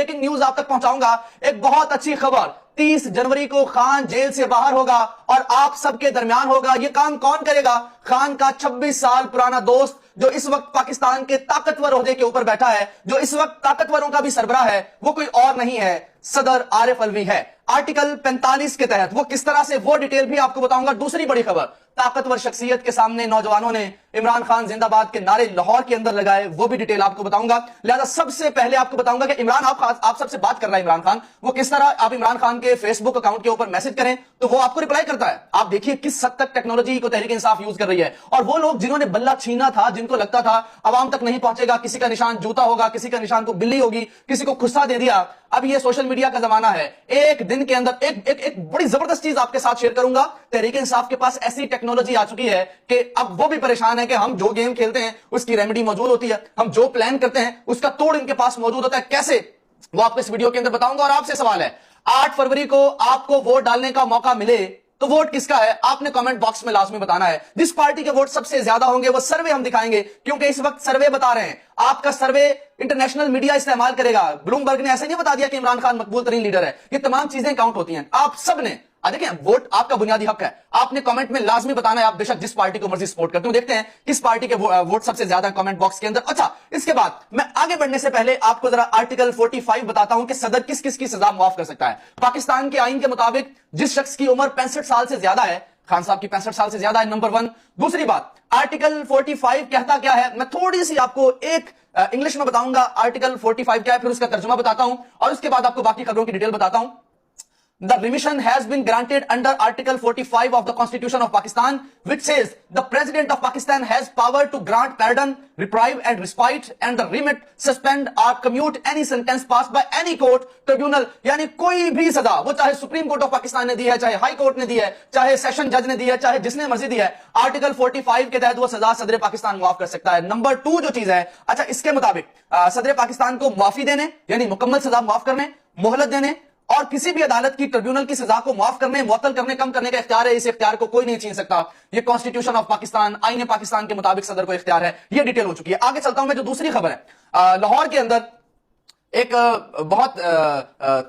Breaking news आप तक पहुंचाऊंगा। एक बहुत अच्छी खबर, 30 जनवरी को खान जेल से बाहर होगा और आप सबके दरमियान होगा। यह काम कौन करेगा? खान का 26 साल पुराना दोस्त, जो इस वक्त पाकिस्तान के ताकतवर ओहदे के ऊपर बैठा है, जो इस वक्त ताकतवरों का भी सरबराह है, वो कोई और नहीं है, सदर आरिफ अलवी है। आर्टिकल 45 के तहत वो किस तरह से, वो डिटेल भी आपको बताऊंगा। दूसरी बड़ी खबर, ताकतवर शख्सियत के सामने नौजवानों ने इमरान खान जिंदाबाद के नारे लाहौर के अंदर लगाए, वो भी डिटेल आपको बताऊंगा। लिहाजा सबसे पहले आपको बताऊंगा कि इमरान, आप सबसे बात कर रहा है इमरान खान, वो किस तरह, आप इमरान खान के फेसबुक अकाउंट के ऊपर मैसेज करें तो वो आपको रिप्लाई करता है। आप देखिए किस हद तक टेक्नोलॉजी को तहरीक इंसाफ यूज कर रही है। और वो लोग जिन्होंने बल्ला छीना था, जिनको लगता था आवाम तक नहीं पहुंचेगा, किसी का निशान जूता होगा, किसी का निशान को बिल्ली होगी, किसी को खुस्सा दे दिया, अब ये सोशल मीडिया का जमाना है। एक दिन के अंदर एक बड़ी जबरदस्त चीज आपके साथ शेयर करूंगा। तहरीक इंसाफ के पास ऐसी टेक्नोलॉजी आ चुकी है कि अब वो भी परेशान है कि हम जो गेम खेलते हैं उसकी रेमेडी मौजूद होती है, हम जो प्लान करते हैं उसका तोड़ इनके पास मौजूद होता है। कैसे, वो आपको इस वीडियो के अंदर बताऊंगा। और आपसे सवाल है, 8 फरवरी को आपको वोट डालने का मौका मिले तो वोट किसका है? आपने कमेंट बॉक्स में लाजमी बताना है। जिस पार्टी के वोट सबसे ज्यादा होंगे वो सर्वे हम दिखाएंगे, क्योंकि इस वक्त सर्वे बता रहे हैं। आपका सर्वे इंटरनेशनल मीडिया इस्तेमाल करेगा। ब्लूमबर्ग ने ऐसे नहीं बता दिया कि इमरान खान मकबूल तरीन लीडर है। ये तमाम चीजें काउंट होती हैं। आप सब ने, देखिए, वोट आपका बुनियादी हक है, आपने कमेंट में लाजमी बताना है। आप बेशक जिस पार्टी को मर्जी सपोर्ट करते हो। देखते हैं किस पार्टी के वोट सबसे ज्यादा कमेंट बॉक्स के अंदर। अच्छा, इसके बाद मैं आगे बढ़ने से पहले आपको जरा आर्टिकल 45 बताता हूं कि सदर किस किस की सजा माफ कर सकता है। पाकिस्तान के आईन के मुताबिक जिस शख्स की उम्र 65 साल से ज्यादा है, खान साहब की 65 साल से ज्यादा है, नंबर 1। दूसरी बात, आर्टिकल 45 कहता क्या है, मैं थोड़ी सी आपको एक इंग्लिश में बताऊंगा आर्टिकल 45 क्या है, फिर उसका तर्जुमा बताता हूं और उसके बाद आपको बाकी खबरों की डिटेल बताता हूं। The remission has been granted under Article 45 of the Constitution of Pakistan, which says the President of Pakistan has power to grant pardon, reprieve and respite, and the remit, suspend or commute any sentence passed by any court, tribunal। यानी कोई भी सजा, वो चाहे supreme court of Pakistan ने दी है, चाहे high court ने दी है, चाहे सेशन जज ने दी है, चाहे जिसने मर्जी दी है, आर्टिकल 45 के तहत वो सजा सदर पाकिस्तान माफ कर सकता है। नंबर 2 जो चीज है, अच्छा, इसके मुताबिक सदर पाकिस्तान को माफी देने, यानी मुकम्मल सजा माफ करने, मोहलत देने और किसी भी अदालत की, ट्रिब्यूनल की सजा को माफ करने, मुअत्तल करने, कम करने का इख्तियार है। इस इख्तियार को कोई नहीं छीन सकता। ये कॉन्स्टिट्यूशन ऑफ पाकिस्तान, आईन पाकिस्तान के मुताबिक सदर को इख्तियार है। ये डिटेल हो चुकी है। आगे चलता हूं मैं। जो दूसरी खबर है, लाहौर के अंदर एक बहुत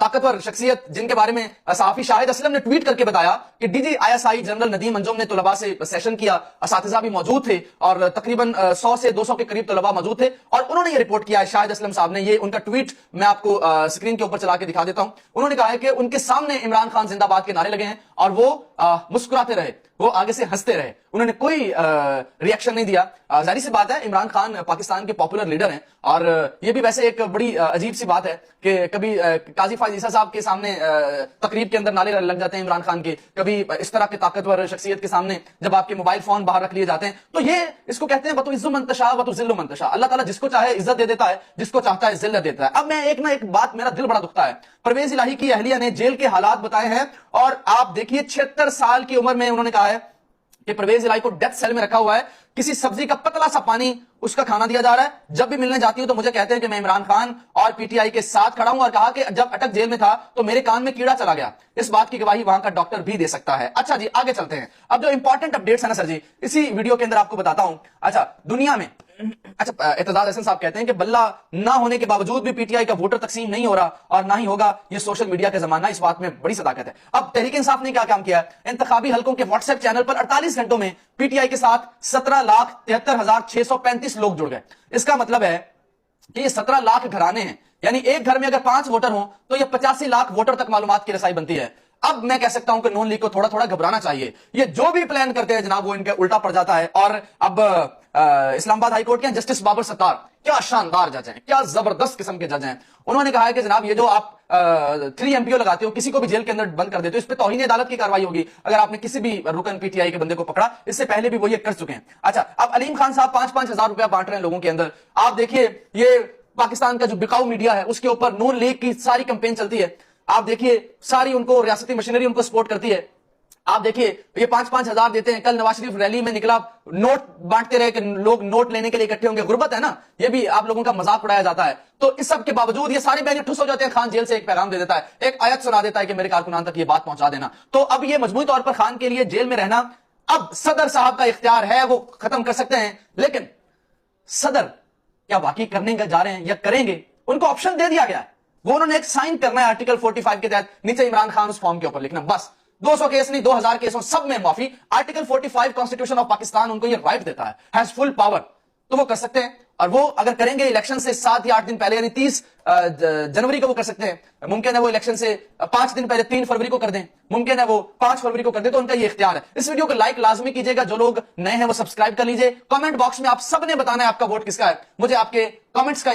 ताकतवर शख्सियत, जिनके बारे में सहाफी शाहिद असलम ने ट्वीट करके बताया कि DG ISI general Nadeem Anjum ने तुलबा से सेशन किया, असातिज़ा भी मौजूद थे और तकरीबन 100 से 200 के करीब तुलबा मौजूद थे, और उन्होंने ये रिपोर्ट किया है, शाहिद असलम साहब ने। ये उनका ट्वीट मैं आपको स्क्रीन के ऊपर चला के दिखा देता हूं। उन्होंने कहा है कि उनके सामने इमरान खान जिंदाबाद के नारे लगे हैं और वो मुस्कुराते रहे, वो आगे से हंसते रहे, उन्होंने कोई रिएक्शन नहीं दिया। जाहिर सी बात है, इमरान खान पाकिस्तान के पॉपुलर लीडर हैं और ये भी वैसे एक बड़ी अजीब सी बात है कि कभी काजी फायज ईसा साहब के सामने तकरीब के अंदर नारे लग जाते हैं इमरान खान के, कभी इस तरह के ताकतवर शख्सियत के सामने जब आपके मोबाइल फोन बाहर रख लिए जाते हैं, तो ये इसको कहते हैं वतुइज़्ज़ु मन तशा वतुज़िल्लु मन तशा। अल्लाह ताला जिसको चाहे इज्जत दे देता है, जिसको चाहता है जिल्लत देता है। अब मैं एक ना एक बात, मेरा दिल बड़ा दुखता है। परवेज इलाही की अहलिया ने जेल के हालात बताए हैं और आप देखिए 76 साल की उम्र में उन्होंने कहा है कि परवेज इलाही को डेथ सेल में रखा हुआ है। किसी सब्जी का पतला सा पानी उसका खाना दिया जा रहा है। जब भी मिलने जाती हूं तो मुझे कहते हैं कि मैं इमरान खान और पीटीआई के साथ खड़ा हूं, और कहा कि जब अटक जेल में था तो मेरे कान में कीड़ा चला गया। इस बात की गवाही वहां का डॉक्टर भी दे सकता है। अच्छा जी, आगे चलते हैं। अब जो इंपॉर्टेंट अपडेट्स है ना सर जी, इसी वीडियो के अंदर आपको बताता हूं। अच्छा, दुनिया में, अच्छा, एतजाज हसन साहब कहते हैं कि बल्ला ना होने के बावजूद भी पीटीआई का वोटर तकसीम नहीं हो रहा और ना ही होगा। ये सोशल मीडिया का जमाना, इस बात में बड़ी सदाकत है। अब तहरीक इंसाफ ने क्या काम किया है, इंतखाबी हलकों के व्हाट्सएप चैनल पर 48 घंटों में पीटीआई के साथ 17,73,635 लोग जुड़ गए। इसका मतलब है कि ये 17 लाख घराने हैं, यानी एक घर में अगर 5 वोटर हो तो ये 85 लाख वोटर तक मालूमात की रसाई बनती है। अब मैं कह सकता हूं कि नून लीग को थोड़ा थोड़ा घबराना चाहिए। ये जो भी प्लान करते हैं जनाब, वो इनके उल्टा पड़ जाता है। और अब इस्लामाबाद हाईकोर्ट के जस्टिस बाबर सत्तार, क्या शानदार जज हैं, क्या जबरदस्त किस्म के जज हैं। उन्होंने कहा है कि जनाब, ये जो आप 3 MPO लगाते हो, किसी को भी जेल के अंदर बंद कर देते हो, इस पे तौहीन अदालत की कार्रवाई होगी अगर आपने किसी भी रुकन पीटीआई के बंदे को पकड़ा। इससे पहले भी वो ये कर चुके हैं। अच्छा, अब अलीम खान साहब 5-5 हजार रुपया बांट रहे हैं लोगों के अंदर। आप देखिए, ये पाकिस्तान का जो बिकाऊ मीडिया है उसके ऊपर नून लीग की सारी कैंपेन चलती है। आप देखिए, सारी उनको रियासती मशीनरी उनको सपोर्ट करती है। आप देखिए, ये 5-5 हजार देते हैं। कल नवाज शरीफ रैली में निकला, नोट बांटते रहे कि लोग नोट लेने के लिए इकट्ठे होंगे। गुर्बत है ना, ये भी आप लोगों का मजाक उड़ाया जाता है। तो इस सब के बावजूद ये सारे बहने ठुस हो जाते हैं। खान जेल से एक पैगाम दे देता है, एक आयत सुना देता है कि मेरे कारकुनान तक ये बात पहुंचा देना। तो अब ये मजमूई तौर पर खान के लिए जेल में रहना अब सदर साहब का इख्तियार है, वो खत्म कर सकते हैं। लेकिन सदर क्या वाकई करने जा रहे हैं या करेंगे, उनको ऑप्शन दे दिया गया है। وہ انہوں نے ایک سائن کرنا ہے آرٹیکل 45 کے تحت, نیچے عمران خان اس فارم کے اوپر لکھنا, بس 200 کیس نہیں 2000 کیسوں سب میں معافی. آرٹیکل 45 کانسٹیٹیوشن آف پاکستان ان کو یہ رائٹ دیتا ہے, ہیز فل پاور, تو وہ کر سکتے ہیں. اور وہ اگر کریں گے الیکشن سے 7 یا 8 دن پہلے, یعنی 30 جنوری کو وہ کر سکتے ہیں. ممکن ہے وہ الیکشن سے 5 دن پہلے 3 فروری کو کر دیں, ممکن ہے وہ 5 فروری کو کر دیں, تو ان کا یہ اختیار ہے. اس ویڈیو کو لائک لازمی کیجیے گا, جو لوگ نئے ہیں وہ سبسکرائب کر لیجیے. کمنٹ باکس میں آپ سب نے بتانا ہے آپ کا ووٹ کس کا ہے, مجھے آپ کے کمنٹس کا